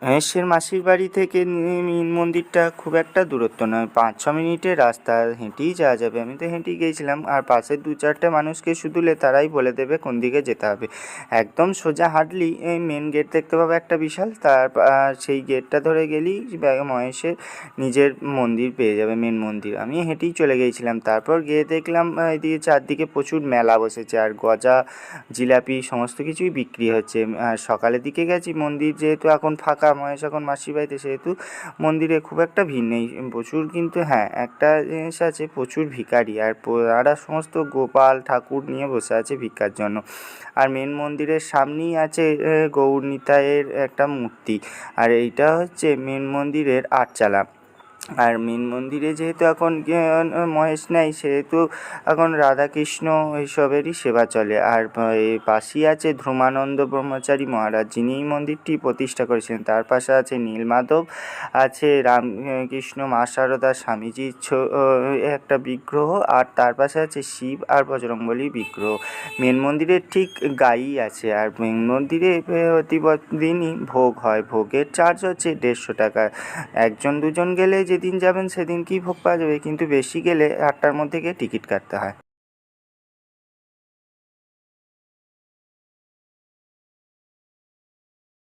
মহেশের মাসির বাড়ি থেকে মিন মন্দিরটা খুব একটা দূরত্ব নয়, 5-6 মিনিটের রাস্তা, হেঁটেই যাওয়া যাবে। আমি তো হেঁটেই গিয়েছিলাম, আর পাশে 2-4টে মানুষকে শুধুলে তারাই বলে দেবে কোন দিকে যেতে হবে। একদম সোজা হাঁটলি এই মেন গেট দেখতে পাবে একটা বিশাল, সেই গেটটা ধরে গেলেই মহেশের নিজের মন্দির পেয়ে যাবে, মেন মন্দির। আমি হেঁটেই চলে গিয়েছিলাম, তারপর গিয়ে দেখলাম এদিকে চারদিকে প্রচুর মেলা বসেছে, আর গজা, জিলাপি সমস্ত কিছুই বিক্রি হচ্ছে। আর সকালের দিকে গেছি, মন্দির যেহেতু এখন ফাঁকা, মহেশ এখন মাসির বাড়িতে, সেহেতু মন্দিরে খুব একটা ভিড় নেই প্রচুর। কিন্তু হ্যাঁ, একটা জিনিস আছে, প্রচুর ভিখারি, আর তারা সমস্ত গোপাল ঠাকুর নিয়ে বসে আছে ভিক্ষার জন্য। আর মেন মন্দিরের সামনেই আছে গৌর নিতাইয়ের একটা মূর্তি, আর এইটা হচ্ছে মেন মন্দিরের আটচালা। আর মেন মন্দিরে যেহেতু এখন মহেশ নেই, সেহেতু এখন রাধাকৃষ্ণ এইসবেরই সেবা চলে। আর পাশেই আছে ধ্রুমানন্দ ব্রহ্মচারী মহারাজ, যিনি এই মন্দিরটি প্রতিষ্ঠা করেছিলেন। তার পাশে আছে নীলমাধব, আছে রামকৃষ্ণ, মা শারদা, স্বামীজির একটা বিগ্রহ, আর তার পাশে আছে শিব আর বজরংবলীর বিগ্রহ। মেন মন্দিরের ঠিক গায়েই আছে। আর মেন মন্দিরে প্রতিদিনই ভোগ হয়, ভোগের চার্জ হচ্ছে 150 টাকা। 1-2 জন গেলে যেদিন যাবেন সেদিন কি ভোগ পাওয়া যাবে, কিন্তু বেশি গেলে 8টার মধ্যে গিয়ে টিকিট কাটতে হয়।